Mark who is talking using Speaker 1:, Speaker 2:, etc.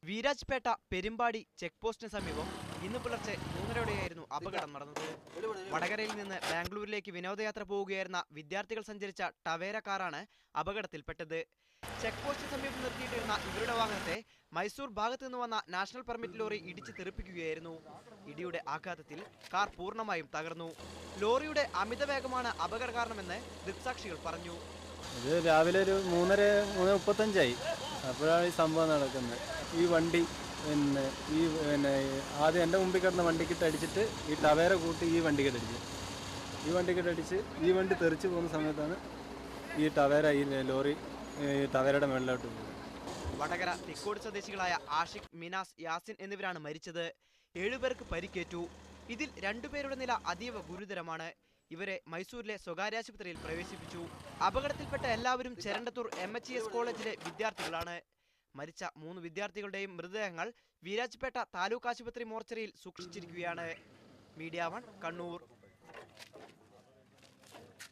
Speaker 1: Virajpet Perumbadi check പോസ്റ്റിന് സമീപം ഇന്ന് പുലർച്ചെ 3:30യോടെയായിരുന്നു അപകടം നടന്നത്. വടകരയിൽ നിന്ന് ബാംഗ്ലൂരിലേക്ക് വിനോദയാത്ര പോവുകയായിരുന്ന വിദ്യാർത്ഥികൾ സഞ്ചരിച്ച ടവേര കാറാണ് അപകടത്തിൽപ്പെട്ടത്. ചെക്ക് പോസ്റ്റിന് സമീപം നിർത്തിയിട്ടിരുന്ന ഇവരുടെ വാഹനത്തെ മൈസൂർ ഭാഗത്തു നിന്ന് വന്ന നാഷണൽ പെർമിറ്റ് ലോറി ഇടിച്ച് തെറിപ്പിക്കുകയായിരുന്നു. ഇടിയുടെ ആഘാതത്തിൽ കാർ പൂർണ്ണമായും തകർന്നു. ലോറിയുടെ അമിത വേഗമാണ് അപകട കാരണമെന്ന് ദൃക്സാക്ഷികൾ പറഞ്ഞു.
Speaker 2: ഇത് രാവിലെ ഒരു 3:35 അപ്പോഴാണ് ഈ സംഭവം നടക്കുന്നത്. ഈ വണ്ടി ആദ്യം എൻ്റെ മുമ്പിൽ കിടന്ന വണ്ടിക്കിട്ട് അടിച്ചിട്ട് ഈ ടവേര കൂട്ടി ഈ വണ്ടിക്കിട്ടടിച്ച് ഈ വണ്ടി തെറിച്ച് പോകുന്ന സമയത്താണ് ഈ ടവേര ഈ ലോറി ടവേരയുടെ മേളിലോട്ട് പോകുന്നത്.
Speaker 1: വടകര തിക്കോട് സ്വദേശികളായ ആഷിഖ്, മിനാസ്, യാസിൻ എന്നിവരാണ് മരിച്ചത്. 7 പേർക്ക് പരിക്കേറ്റു. ഇതിൽ 2 പേരുടെ നില അതീവ ഗുരുതരമാണ്. ഇവരെ മൈസൂരിലെ സ്വകാര്യ ആശുപത്രിയിൽ പ്രവേശിപ്പിച്ചു. അപകടത്തിൽപ്പെട്ട എല്ലാവരും ചെരണ്ടത്തൂർ MHES കോളേജിലെ വിദ്യാർത്ഥികളാണ്. മരിച്ച 3 വിദ്യാർത്ഥികളുടെയും മൃതദേഹങ്ങൾ വീരാജ്പേട്ട താലൂക്ക് ആശുപത്രി മോർച്ചറിയിൽ സൂക്ഷിച്ചിരിക്കുകയാണ്. മീഡിയ 1 കണ്ണൂർ.